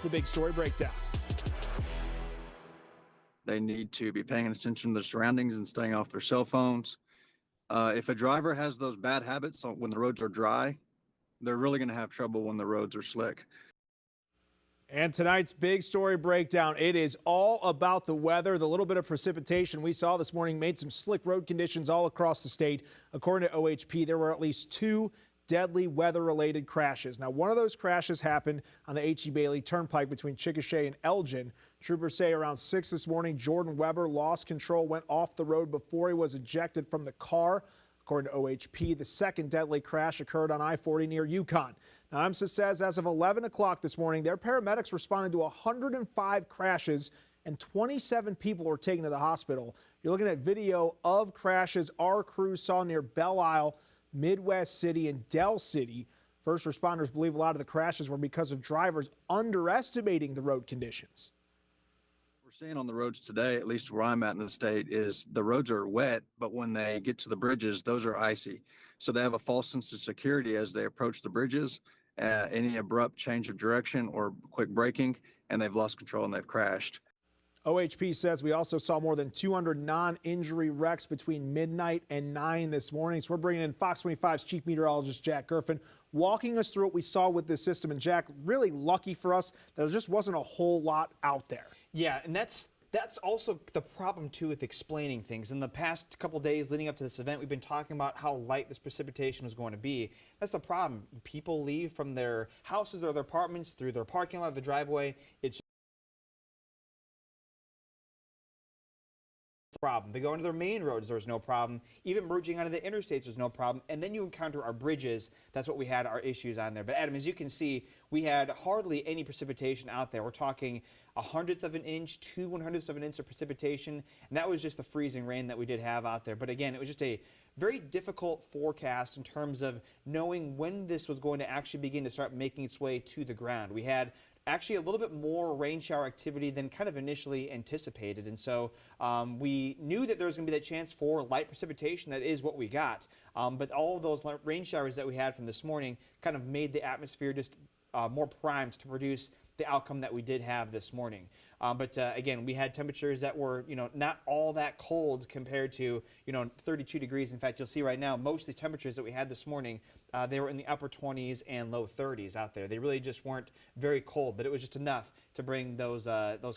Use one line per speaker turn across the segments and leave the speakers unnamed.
the big story breakdown.
They need to be paying attention to their surroundings and staying off their cell phones. If a driver has those bad habits when the roads are dry, they're really going to have trouble when the roads are slick.
And tonight's big story breakdown, it is all about the weather. The little bit of precipitation we saw this morning made some slick road conditions all across the state. According to OHP, there were at least 2 deadly weather-related crashes. Now, one of those crashes happened on the H.E. Bailey Turnpike between Chickasha and Elgin. Troopers say around 6 this morning, Jordan Weber lost control, went off the road before he was ejected from the car. According to OHP, the second deadly crash occurred on I-40 near Yukon. Now, IMSA says as of 11 o'clock this morning, their paramedics responded to 105 crashes and 27 people were taken to the hospital. You're looking at video of crashes our crew saw near Belle Isle, Midwest City, and Del City. First responders believe a lot of the crashes were because of drivers underestimating the road conditions.
What we're seeing on the roads today, at least where I'm at in the state, is the roads are wet, but when they get to the bridges, those are icy. So they have a false sense of security as they approach the bridges, any abrupt change of direction or quick braking, and they've lost control and they've crashed.
OHP says we also saw more than 200 non-injury wrecks between midnight and 9 this morning. So we're bringing in Fox 25's Chief Meteorologist Jack Gerfen, walking us through what we saw with this system. And Jack, really lucky for us that there just wasn't a whole lot out there.
Yeah, and that's also the problem, too, with explaining things. In the past couple days leading up to this event, we've been talking about how light this precipitation was going to be. That's the problem. People leave from their houses or their apartments through their parking lot or the driveway. It's problem. They go into their main roads, there's no problem. Even merging onto the interstates, there's no problem. And then you encounter our bridges. That's what we had our issues on there. But Adam, as you can see, we had hardly any precipitation out there. We're talking 1/100 of an inch, 2/100ths of an inch of precipitation. And that was just the freezing rain that we did have out there. But again, it was just a very difficult forecast in terms of knowing when this was going to actually begin to start making its way to the ground. We had actually a little bit more rain shower activity than kind of initially anticipated. And so we knew that there was going to be that chance for light precipitation. That is what we got. But all of those rain showers that we had from this morning kind of made the atmosphere just more primed to produce the outcome that we did have this morning. But again, we had temperatures that were, not all that cold compared to, 32 degrees. In fact, you'll see right now, most of the temperatures that we had this morning, they were in the upper 20s and low 30s out there. They really just weren't very cold, but it was just enough to bring those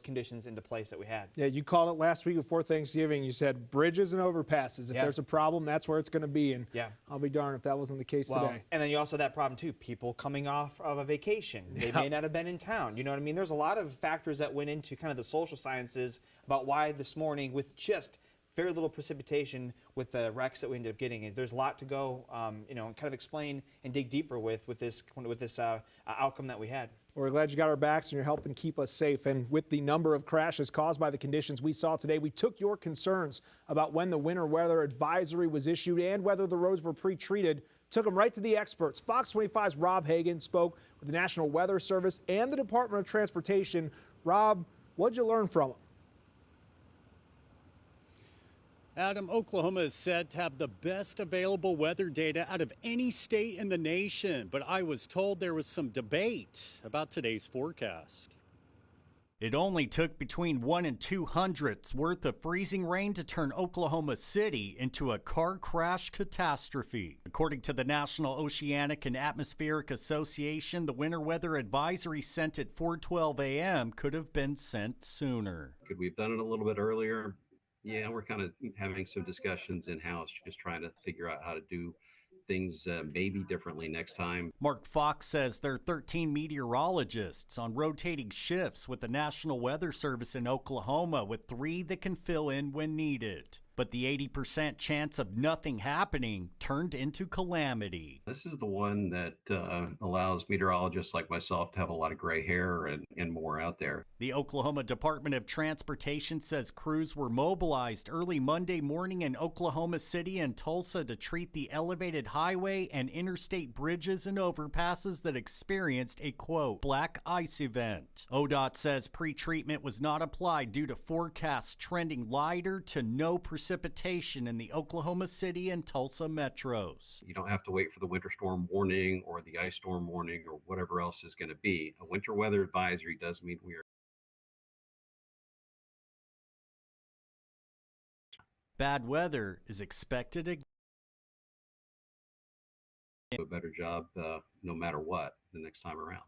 conditions into place that we had.
Yeah, you called it last week before Thanksgiving. You said bridges and overpasses. If there's a problem, that's where it's going to be. And I'll be darned if that wasn't the case today.
And then you also had that problem, too. People coming off of a vacation. They may not have been in town. You know what I mean? There's a lot of factors that went into kind of the social sciences about why this morning, with just very little precipitation with the wrecks that we ended up getting. There's a lot to go, and kind of explain and dig deeper with this outcome that we had.
We're glad you got our backs and you're helping keep us safe. And with the number of crashes caused by the conditions we saw today, we took your concerns about when the winter weather advisory was issued and whether the roads were pre-treated, took them right to the experts. Fox 25's Rob Hagan spoke with the National Weather Service and the Department of Transportation. Rob, what'd you learn from them?
Adam, Oklahoma is said to have the best available weather data out of any state in the nation, but I was told there was some debate about today's forecast.
It only took between 1 and 2/100ths worth of freezing rain to turn Oklahoma City into a car crash catastrophe. According to the National Oceanic and Atmospheric Association, the winter weather advisory sent at 4:12 a.m. could have been sent sooner.
Could we have done it a little bit earlier? Yeah, we're kind of having some discussions in-house, just trying to figure out how to do things maybe differently next time.
Mark Fox says there are 13 meteorologists on rotating shifts with the National Weather Service in Oklahoma, with 3 that can fill in when needed. But the 80% chance of nothing happening turned into calamity.
This is the one that allows meteorologists like myself to have a lot of gray hair and more out there.
The Oklahoma Department of Transportation says crews were mobilized early Monday morning in Oklahoma City and Tulsa to treat the elevated highway and interstate bridges and overpasses that experienced a, quote, black ice event. ODOT says pre-treatment was not applied due to forecasts trending lighter to no precipitation precipitation in the Oklahoma City and Tulsa metros.
You don't have to wait for the winter storm warning or the ice storm warning or whatever else is going to be. A winter weather advisory does mean we are
Bad weather is expected again.
do a better job no matter what the next time around.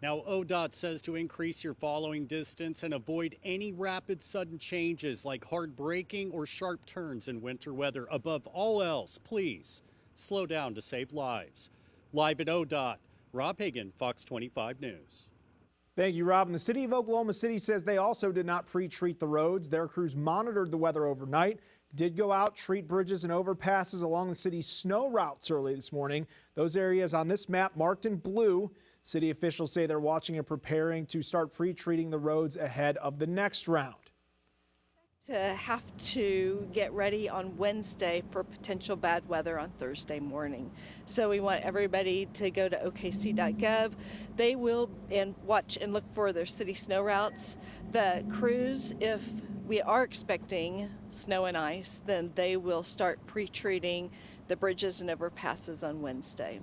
Now, ODOT says to increase your following distance and avoid any rapid sudden changes like hard braking or sharp turns in winter weather. Above all else, please slow down to save lives. Live at ODOT, Rob Hagan, Fox 25 News.
Thank you, Rob. And the city of Oklahoma City says they also did not pre-treat the roads. Their crews monitored the weather overnight, did go out, treat bridges and overpasses along the city's snow routes early this morning. Those areas on this map marked in blue. City officials say they're watching and preparing to start pre-treating the roads ahead of the next round.
To have to get ready on Wednesday for potential bad weather on Thursday morning. So we want everybody to go to okc.gov. They will and watch and look for their city snow routes. The crews, if we are expecting snow and ice, then they will start pre-treating the bridges and overpasses on Wednesday.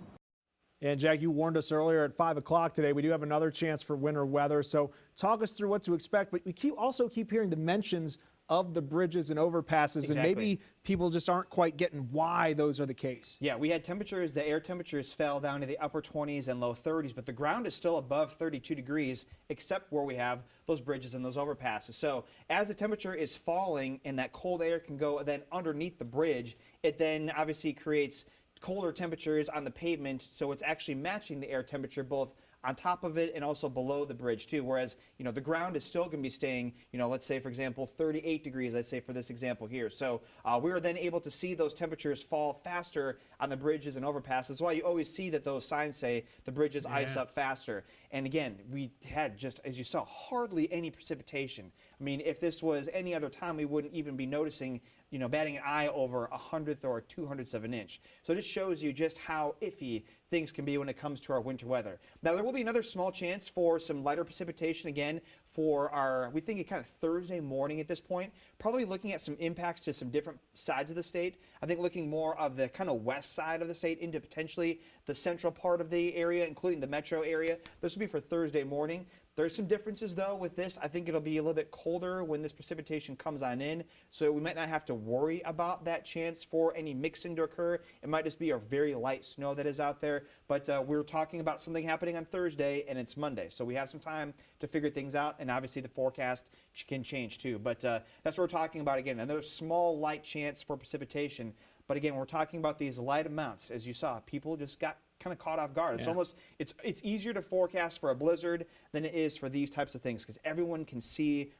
And Jack, you warned us earlier at 5 o'clock today. We do have another chance for winter weather. So talk us through what to expect. But we also keep hearing the mentions of the bridges and overpasses.
Exactly.
And maybe people just aren't quite getting why those are the case.
Yeah, we had temperatures, the air temperatures fell down to the upper 20s and low 30s, but the ground is still above 32 degrees, except where we have those bridges and those overpasses. So as the temperature is falling and that cold air can go then underneath the bridge, it then obviously creates colder temperatures on the pavement, so it's actually matching the air temperature both on top of it and also below the bridge too, whereas the ground is still going to be staying, let's say for example 38 degrees, let's say for this example here. So we were then able to see those temperatures fall faster on the bridges and overpasses. That's why you always see that those signs say the bridges ice up faster. And again, we had, just as you saw, hardly any precipitation. I mean, if this was any other time, we wouldn't even be noticing batting an eye over 100th or 200ths of an inch. So this shows you just how iffy things can be when it comes to our winter weather. Now there will be another small chance for some lighter precipitation again for we think kind of Thursday morning at this point, probably looking at some impacts to some different sides of the state. I think looking more of the kind of west side of the state into potentially the central part of the area, including the metro area. This will be for Thursday morning. There's some differences though with this. I think it'll be a little bit colder when this precipitation comes on in, so we might not have to worry about that chance for any mixing to occur. It might just be a very light snow that is out there, but we're talking about something happening on Thursday and it's Monday, so we have some time to figure things out, and obviously the forecast can change too. But that's what we're talking about again, another small light chance for precipitation. But again, we're talking about these light amounts. As you saw, people just got kind of caught off guard. It's almost, it's easier to forecast for a blizzard than it is for these types of things because everyone can see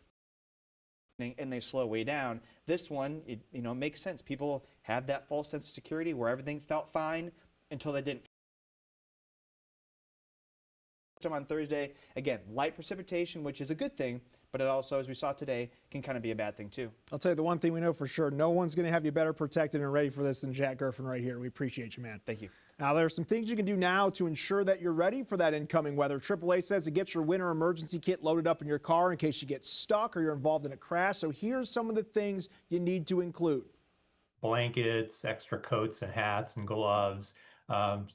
and they slow way down. This one, it makes sense. People had that false sense of security where everything felt fine until they didn't. On Thursday, again, light precipitation, which is a good thing, but it also, as we saw today, can kind of be a bad thing too.
I'll tell you the one thing we know for sure, no one's going to have you better protected and ready for this than Jack Gerfen right here. We appreciate you, man.
Thank you.
Now, there are some things you can do now to ensure that you're ready for that incoming weather. AAA says to get your winter emergency kit loaded up in your car in case you get stuck or you're involved in a crash. So here's some of the things you need to include.
Blankets, extra coats and hats and gloves,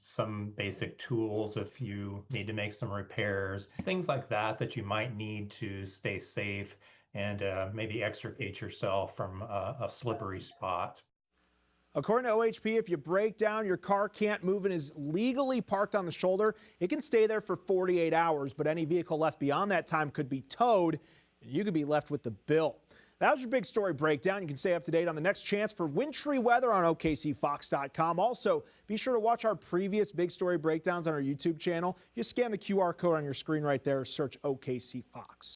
some basic tools if you need to make some repairs, things like that you might need to stay safe and maybe extricate yourself from a slippery spot.
According to OHP, if you break down, your car can't move and is legally parked on the shoulder, it can stay there for 48 hours, but any vehicle left beyond that time could be towed, and you could be left with the bill. That was your big story breakdown. You can stay up to date on the next chance for wintry weather on OKCFox.com. Also, be sure to watch our previous big story breakdowns on our YouTube channel. Just scan the QR code on your screen right there, search OKC Fox.